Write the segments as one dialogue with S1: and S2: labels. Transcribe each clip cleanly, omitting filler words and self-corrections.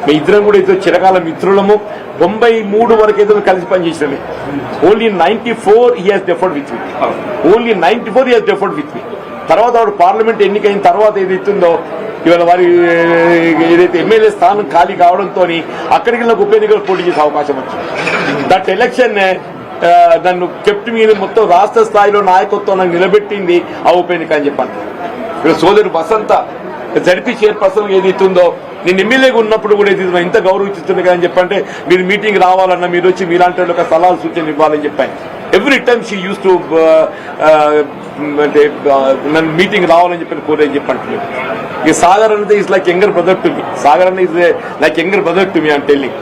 S1: మీ ఇద్దరం కూడా అయితే చిరకాల మిత్రులము. 93 వరకు అయితే కలిసి పనిచేసినవి. Only 94 he has differed with me. Only 94 he has differed with me. తర్వాత వాడు పార్లమెంట్ ఎన్నికైన తర్వాత ఏదైతుందో ఇవాళ వారి ఏదైతే ఎమ్మెల్యే స్థానం ఖాళీ కావడంతో అక్కడికి నాకు ఉప ఎన్నికలు పోటీ చేసే అవకాశం వచ్చింది. దట్ ఎలక్షన్ నన్ను కెప్ట్ మీద మొత్తం రాష్ట్ర స్థాయిలో నాయకత్వం నాకు నిలబెట్టింది ఆ ఉప ఎన్నిక అని చెప్పండి. ఇక్కడ సోదరు వసంత జడ్పీ చైర్పర్సన్ ఏదైతుందో నేను ఎమ్మెల్యేగా ఉన్నప్పుడు కూడా ఏదైతే ఇంత గౌరవిస్తుంది కదా అని చెప్పంటే మీరు మీటింగ్ రావాలన్నా మీరు వచ్చి మీలాంటి ఒక సలహాలు సూచనలు ఇవ్వాలని చెప్పాను. Every time she use to అంటే నన్ను మీటింగ్ రావాలని చెప్పి కోరేది చెప్పండి. ఈ సాగర్ అనేది is like younger brother to me. Sagar అనేది is like younger brother to me అని టెల్లింగ్.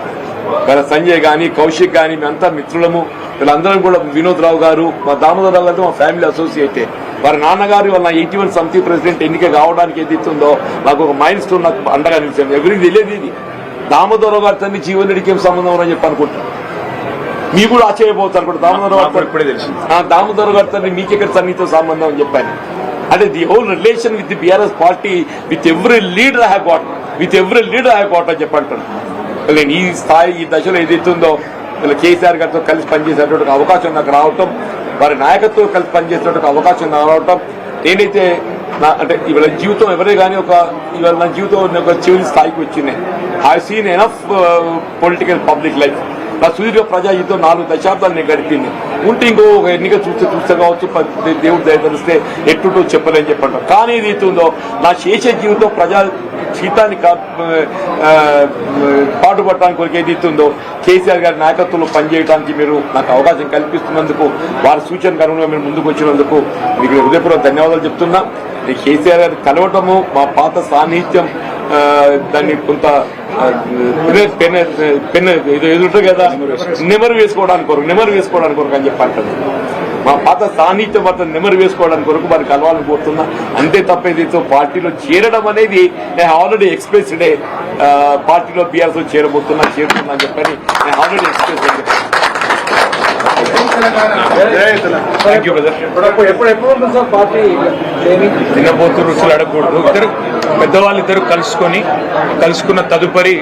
S1: సంజయ్ గానీ కౌశిక్ గానీ మేమంతా మిత్రులము. వీళ్ళందరం కూడా వినోద్ రావు గారు మా దామోదర్ రావు గారితో మా ఫ్యామిలీ అసోసియేటే. వారి నాన్నగారు వాళ్ళ 81 సమితి ప్రెసిడెంట్ ఎన్నిక కావడానికి ఏదైతుందో నాకు ఒక మైల్ స్టోన్ నాకు అండగా నిలిచాను. ఎవరికి తెలియదు ఇది. దామోదర్ రావు గారి తండ్రి జీవన్ రెడ్డికి ఏం సంబంధం అని చెప్పి అనుకుంటున్నాను. మీకు కూడా ఆశ్చర్యపోతారు కూడా దామోదర్ గారి తండ్రి మీకెక్కడ సన్నిహిత సంబంధం అని చెప్పాను. అంటే the whole relation with the BRS party with every leader have got అని చెప్పంటాను. నేను ఈ స్థాయి ఈ దశలో ఏదైతుందో వీళ్ళు కేసీఆర్ గారితో కలిసి పనిచేసేటువంటి అవకాశం నాకు రావటం, వారి నాయకత్వం కలిసి పనిచేసేటువంటి అవకాశం నాకు రావటం, నేనైతే అంటే ఇవాళ జీవితం ఎవరే కానీ ఇవాళ నా జీవితం ఒక చివరి స్థాయికి వచ్చినాయి. I seen enough political public life. నా సుదీర్ఘ ప్రజాజీవితం 4 దశాబ్దాలు నేను గడిపింది. ఉంటే ఇంకో ఒక ఎన్నిక చూస్తే కావచ్చు, దేవుడు దయతలిస్తే ఎట్టుటో చెప్పలేని చెప్పండి. కానీ ఇది అవుతుందో నా చేసే జీవితం ప్రజా జీవితాన్ని పాటుపడటానికి కొరకు ఏది ఇస్తుందో కేసీఆర్ గారి నాయకత్వంలో పనిచేయడానికి మీరు నాకు అవకాశం కల్పిస్తున్నందుకు, వారి సూచనకు అనుగుణంగా మీరు ముందుకు వచ్చినందుకు మీకు హృదయపూర్వక ధన్యవాదాలు చెప్తున్నా. కేసీఆర్ గారిని కలవటము, మా పాత సాన్నిహిత్యం, దాన్ని కొంత ఎదురుంటుంది కదా నెమరు వేసుకోవడానికి కొరకు అని చెప్పంటాను. మా పాత సాన్నిహిత్యం అతను నెమరు వేసుకోవడానికి కొరకు వారికి కలవాలని కోరుతున్నా. అంతే తప్ప ఏదైతే పార్టీలో చేరడం అనేది నేను ఆల్రెడీ ఎక్స్ప్రెస్డ్. పార్టీలో బీఆర్ఎస్ లో చేరుతున్నా అని చెప్పని నేను ఆల్రెడీ ఎక్స్ప్రెస్ చెప్పాను.
S2: తినబోతు రుచులు అడగకూడదు. పెద్దవాళ్ళిద్దరు కలుసుకున్న తదుపరి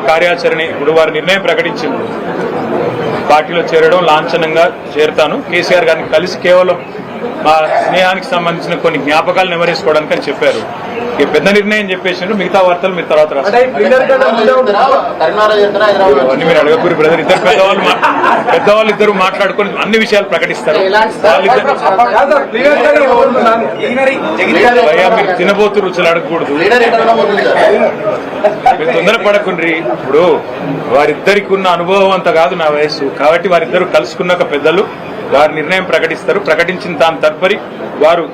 S2: కార్యాచరణ ఇప్పుడు వారి నిర్ణయం ప్రకటించింది. పార్టీలో చేరడం లాంఛనంగా చేరుతాను. కేసీఆర్ గారిని కలిసి కేవలం మా స్నేహానికి సంబంధించిన కొన్ని జ్ఞాపకాలు నెమరేసుకోవడానికి అని చెప్పారు. ఈ పెద్ద నిర్ణయం చెప్పేసినారు. మిగతా వార్తలు మీరు తర్వాత రాస్తారు. మీరు అడగకూరి బ్రదర్. పెద్దవాళ్ళు ఇద్దరు మాట్లాడుకొని అన్ని విషయాలు ప్రకటిస్తారు. భయ్యా మీరు తినబోతు రుచులు అడగకూడదు. మీరు తొందరపడకుండ్రి. ఇప్పుడు వారిద్దరికి ఉన్న అనుభవం అంత కాదు నా వయస్సు. కాబట్టి వారిద్దరు కలుసుకున్నాక పెద్దలు వారి నిర్ణయం ప్రకటిస్తారు. ప్రకటించిన దాని తదుపరి వారు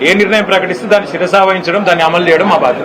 S2: ఏ నిర్ణయం ప్రకటిస్తే దాన్ని శిరసావహించడం, దాన్ని అమలు చేయడం మా బాధ్యత.